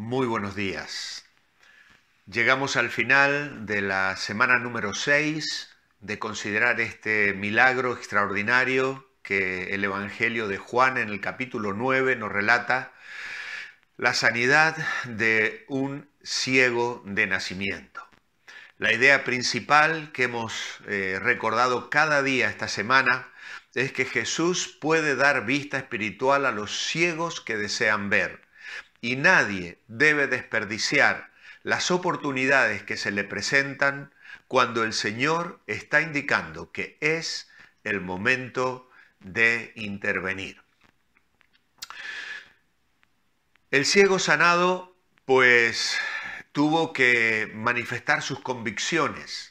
Muy buenos días. Llegamos al final de la semana número 6 de considerar este milagro extraordinario que el Evangelio de Juan en el capítulo 9 nos relata, la sanidad de un ciego de nacimiento. La idea principal que hemos recordado cada día esta semana es que Jesús puede dar vista espiritual a los ciegos que desean ver. Y nadie debe desperdiciar las oportunidades que se le presentan cuando el Señor está indicando que es el momento de intervenir. El ciego sanado, pues, tuvo que manifestar sus convicciones.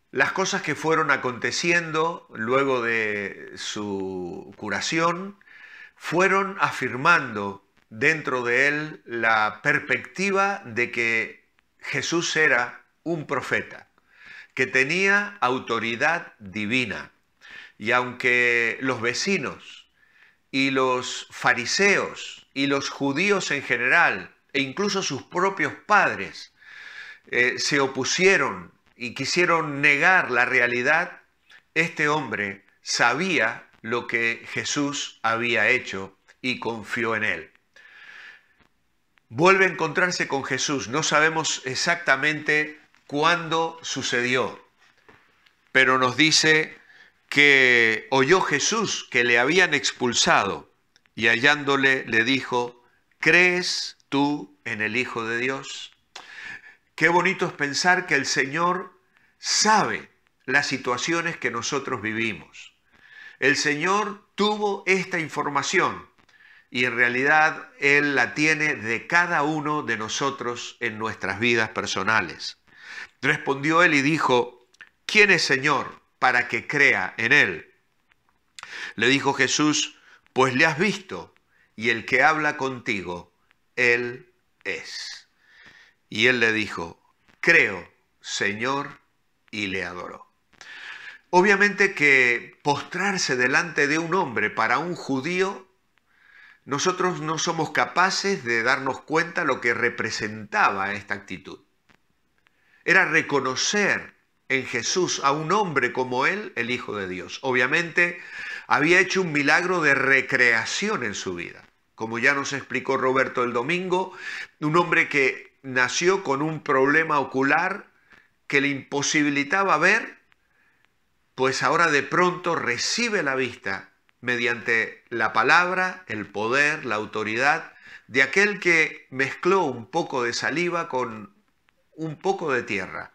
Las cosas que fueron aconteciendo luego de su curación fueron afirmando dentro de él la perspectiva de que Jesús era un profeta, que tenía autoridad divina. Y aunque los vecinos y los fariseos y los judíos en general, e incluso sus propios padres, se opusieron y quisieron negar la realidad, este hombre sabía lo que Jesús había hecho y confió en él. Vuelve a encontrarse con Jesús. No sabemos exactamente cuándo sucedió, pero nos dice que oyó Jesús que le habían expulsado y hallándole le dijo: ¿crees tú en el Hijo de Dios? Qué bonito es pensar que el Señor sabe las situaciones que nosotros vivimos. El Señor tuvo esta información y en realidad Él la tiene de cada uno de nosotros en nuestras vidas personales. Respondió él y dijo: ¿quién es Señor para que crea en Él? Le dijo Jesús: pues le has visto, y el que habla contigo, Él es. Y él le dijo: creo, Señor, y le adoró. Obviamente que postrarse delante de un hombre para un judío, nosotros no somos capaces de darnos cuenta lo que representaba esta actitud. Era reconocer en Jesús a un hombre como él, el Hijo de Dios. Obviamente había hecho un milagro de recreación en su vida. Como ya nos explicó Roberto el domingo, un hombre que nació con un problema ocular que le imposibilitaba ver, pues ahora de pronto recibe la vista mediante la palabra, el poder, la autoridad de aquel que mezcló un poco de saliva con un poco de tierra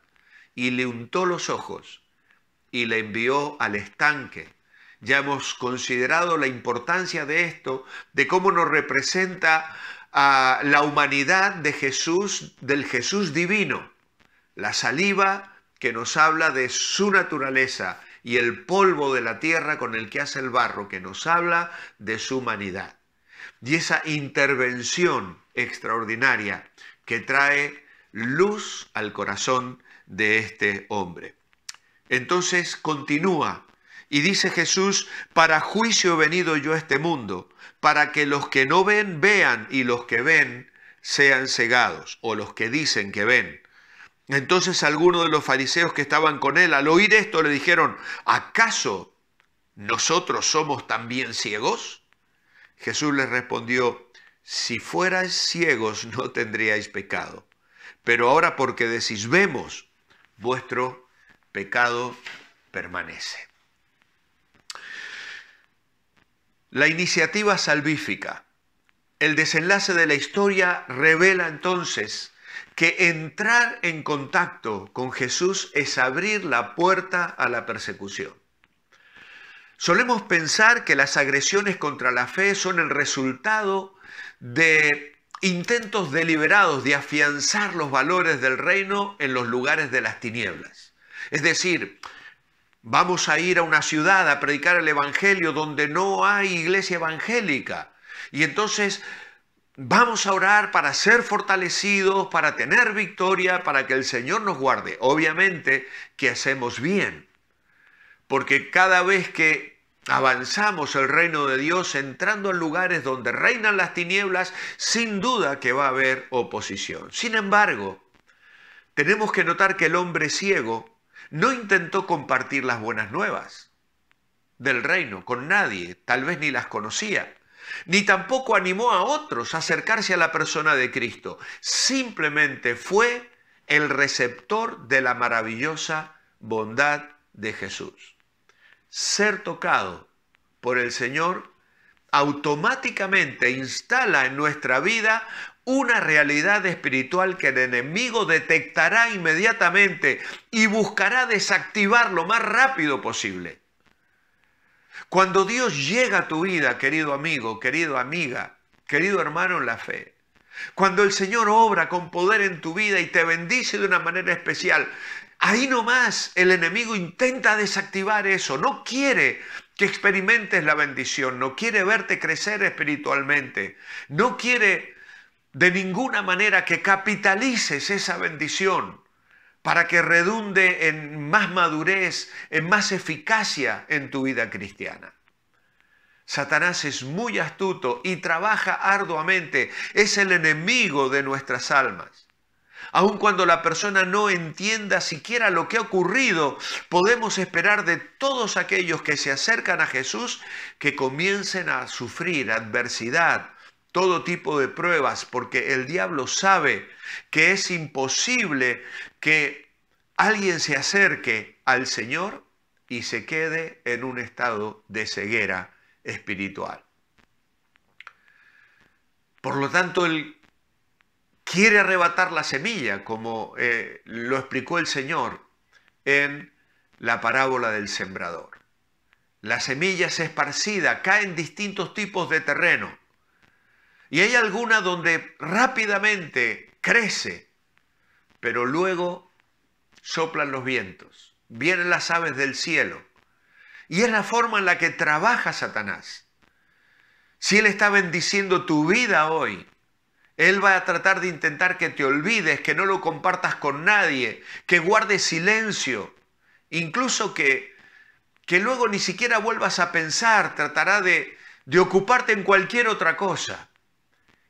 y le untó los ojos y le envió al estanque. Ya hemos considerado la importancia de esto, de cómo nos representa a la humanidad de Jesús, del Jesús divino. La saliva que nos habla de su naturaleza y el polvo de la tierra con el que hace el barro, que nos habla de su humanidad. Y esa intervención extraordinaria que trae luz al corazón de este hombre. Entonces continúa y dice Jesús: para juicio he venido yo a este mundo, para que los que no ven vean y los que ven sean cegados, o los que dicen que ven. Entonces algunos de los fariseos que estaban con él, al oír esto, le dijeron: ¿acaso nosotros somos también ciegos? Jesús les respondió: si fuerais ciegos no tendríais pecado, pero ahora porque decís vemos, vuestro pecado permanece. La iniciativa salvífica, el desenlace de la historia revela entonces que entrar en contacto con Jesús es abrir la puerta a la persecución. Solemos pensar que las agresiones contra la fe son el resultado de intentos deliberados de afianzar los valores del reino en los lugares de las tinieblas. Es decir, vamos a ir a una ciudad a predicar el evangelio donde no hay iglesia evangélica y entonces vamos a orar para ser fortalecidos, para tener victoria, para que el Señor nos guarde. Obviamente que hacemos bien, porque cada vez que avanzamos el reino de Dios entrando en lugares donde reinan las tinieblas, sin duda que va a haber oposición. Sin embargo, tenemos que notar que el hombre ciego no intentó compartir las buenas nuevas del reino con nadie, tal vez ni las conocía, ni tampoco animó a otros a acercarse a la persona de Cristo. Simplemente fue el receptor de la maravillosa bondad de Jesús. Ser tocado por el Señor automáticamente instala en nuestra vida una realidad espiritual que el enemigo detectará inmediatamente y buscará desactivar lo más rápido posible. Cuando Dios llega a tu vida, querido amigo, querida amiga, querido hermano en la fe, cuando el Señor obra con poder en tu vida y te bendice de una manera especial, ahí nomás el enemigo intenta desactivar eso. No quiere que experimentes la bendición, no quiere verte crecer espiritualmente, no quiere de ninguna manera que capitalices esa bendición para que redunde en más madurez, en más eficacia en tu vida cristiana. Satanás es muy astuto y trabaja arduamente, es el enemigo de nuestras almas. Aun cuando la persona no entienda siquiera lo que ha ocurrido, podemos esperar de todos aquellos que se acercan a Jesús que comiencen a sufrir adversidad, todo tipo de pruebas, porque el diablo sabe que es imposible que alguien se acerque al Señor y se quede en un estado de ceguera espiritual. Por lo tanto, él quiere arrebatar la semilla, como lo explicó el Señor en la parábola del sembrador. La semilla es esparcida, cae en distintos tipos de terreno. Y hay alguna donde rápidamente crece, pero luego soplan los vientos, vienen las aves del cielo. Y es la forma en la que trabaja Satanás. Si él está bendiciendo tu vida hoy, él va a tratar de intentar que te olvides, que no lo compartas con nadie, que guardes silencio, incluso que luego ni siquiera vuelvas a pensar, tratará de ocuparte en cualquier otra cosa.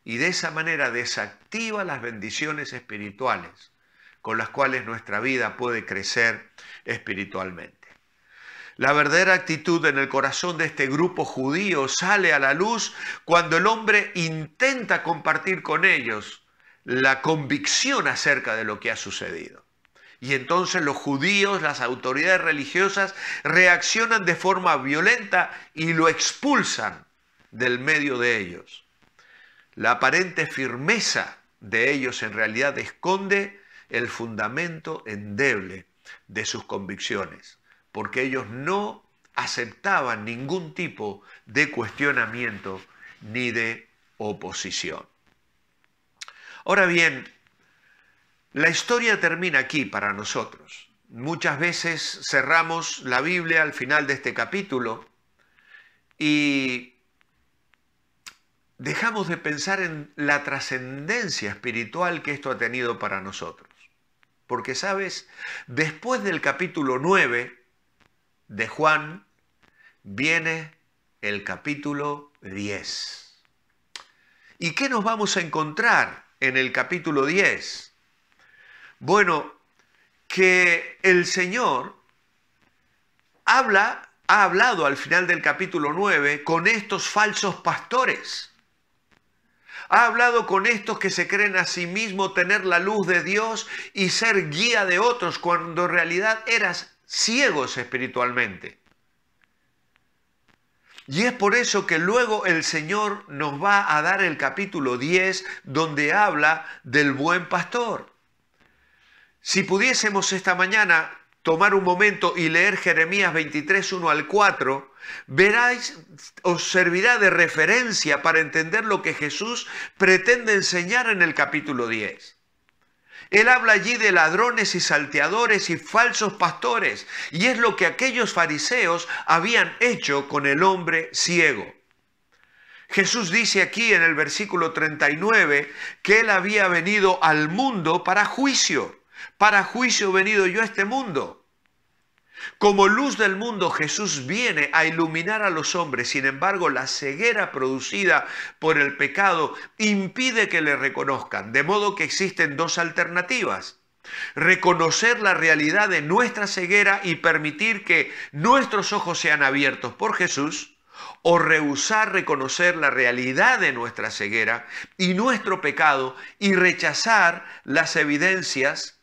Y de esa manera desactiva las bendiciones espirituales con las cuales nuestra vida puede crecer espiritualmente. La verdadera actitud en el corazón de este grupo judío sale a la luz cuando el hombre intenta compartir con ellos la convicción acerca de lo que ha sucedido. Y entonces los judíos, las autoridades religiosas, reaccionan de forma violenta y lo expulsan del medio de ellos. La aparente firmeza de ellos en realidad esconde el fundamento endeble de sus convicciones, porque ellos no aceptaban ningún tipo de cuestionamiento ni de oposición. Ahora bien, la historia termina aquí para nosotros. Muchas veces cerramos la Biblia al final de este capítulo y dejamos de pensar en la trascendencia espiritual que esto ha tenido para nosotros. Porque, ¿sabes? Después del capítulo 9 de Juan, viene el capítulo 10. ¿Y qué nos vamos a encontrar en el capítulo 10? Bueno, que el Señor ha hablado al final del capítulo 9 con estos falsos pastores. Ha hablado con estos que se creen a sí mismos tener la luz de Dios y ser guía de otros cuando en realidad eras ciegos espiritualmente. Y es por eso que luego el Señor nos va a dar el capítulo 10 donde habla del buen pastor. Si pudiésemos esta mañana tomar un momento y leer Jeremías 23, 1 al 4, veráis, os servirá de referencia para entender lo que Jesús pretende enseñar en el capítulo 10. Él habla allí de ladrones y salteadores y falsos pastores, y es lo que aquellos fariseos habían hecho con el hombre ciego. Jesús dice aquí en el versículo 39 que Él había venido al mundo para juicio venido yo a este mundo. Como luz del mundo, Jesús viene a iluminar a los hombres. Sin embargo, la ceguera producida por el pecado impide que le reconozcan. De modo que existen dos alternativas: reconocer la realidad de nuestra ceguera y permitir que nuestros ojos sean abiertos por Jesús, o rehusar reconocer la realidad de nuestra ceguera y nuestro pecado y rechazar las evidencias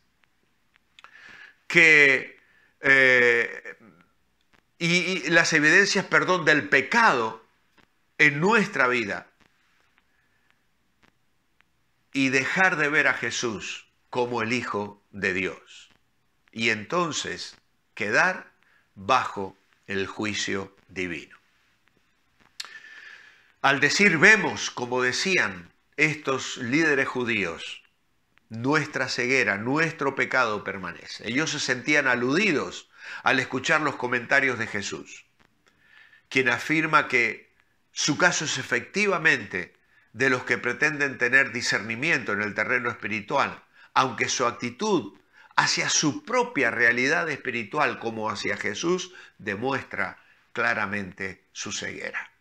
del pecado en nuestra vida, y dejar de ver a Jesús como el Hijo de Dios, y entonces quedar bajo el juicio divino. Al decir vemos, como decían estos líderes judíos, nuestra ceguera, nuestro pecado permanece. Ellos se sentían aludidos al escuchar los comentarios de Jesús, quien afirma que su caso es efectivamente de los que pretenden tener discernimiento en el terreno espiritual, aunque su actitud hacia su propia realidad espiritual como hacia Jesús demuestra claramente su ceguera.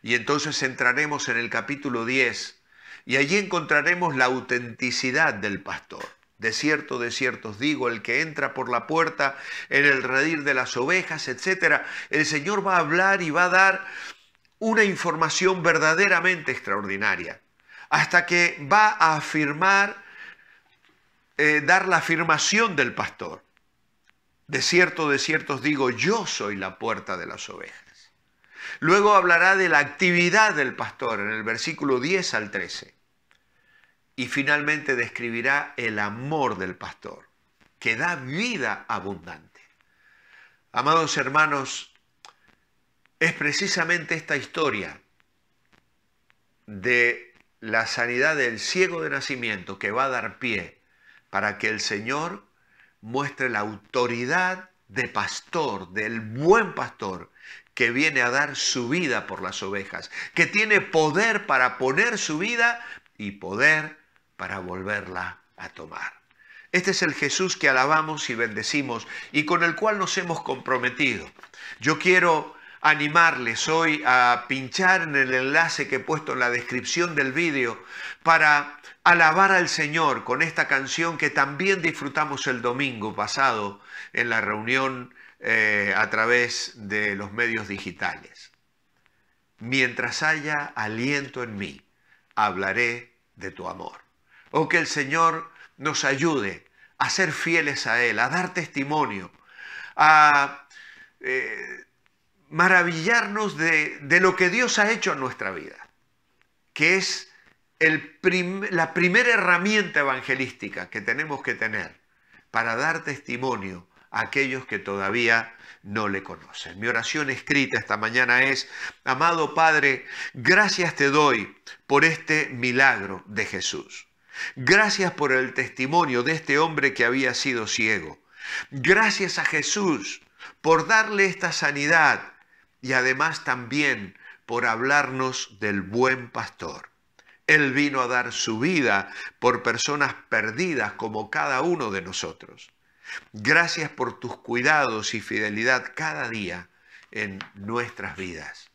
Y entonces entraremos en el capítulo 10 y allí encontraremos la autenticidad del pastor. De cierto os digo, el que entra por la puerta en el redil de las ovejas, etc. El Señor va a hablar y va a dar una información verdaderamente extraordinaria, hasta que va a afirmar, dar la afirmación del pastor. De cierto os digo, yo soy la puerta de las ovejas. Luego hablará de la actividad del pastor en el versículo 10 al 13. Y finalmente describirá el amor del pastor, que da vida abundante. Amados hermanos, es precisamente esta historia de la sanidad del ciego de nacimiento que va a dar pie para que el Señor muestre la autoridad de pastor, del buen pastor, que viene a dar su vida por las ovejas, que tiene poder para poner su vida y poder para volverla a tomar. Este es el Jesús que alabamos y bendecimos y con el cual nos hemos comprometido. Yo quiero animarles hoy a pinchar en el enlace que he puesto en la descripción del vídeo para alabar al Señor con esta canción que también disfrutamos el domingo pasado en la reunión a través de los medios digitales. Mientras haya aliento en mí, hablaré de tu amor. Oh, que el Señor nos ayude a ser fieles a Él, a dar testimonio, a maravillarnos de lo que Dios ha hecho en nuestra vida, que es la primera herramienta evangelística que tenemos que tener para dar testimonio a aquellos que todavía no le conocen. Mi oración escrita esta mañana es: amado Padre, gracias te doy por este milagro de Jesús. Gracias por el testimonio de este hombre que había sido ciego. Gracias a Jesús por darle esta sanidad y además también por hablarnos del buen pastor. Él vino a dar su vida por personas perdidas como cada uno de nosotros. Gracias por tus cuidados y fidelidad cada día en nuestras vidas.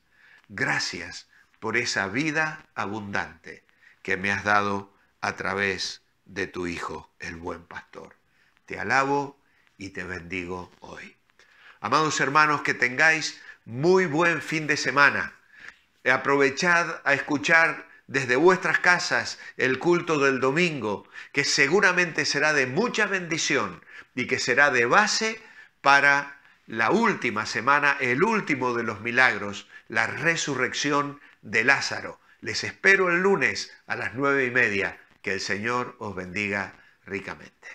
Gracias por esa vida abundante que me has dado a través de tu Hijo, el buen pastor. Te alabo y te bendigo hoy. Amados hermanos, que tengáis muy buen fin de semana. Aprovechad a escuchar desde vuestras casas el culto del domingo, que seguramente será de mucha bendición y que será de base para la última semana, el último de los milagros, la resurrección de Lázaro. Les espero el lunes a las 9:30. Que el Señor os bendiga ricamente.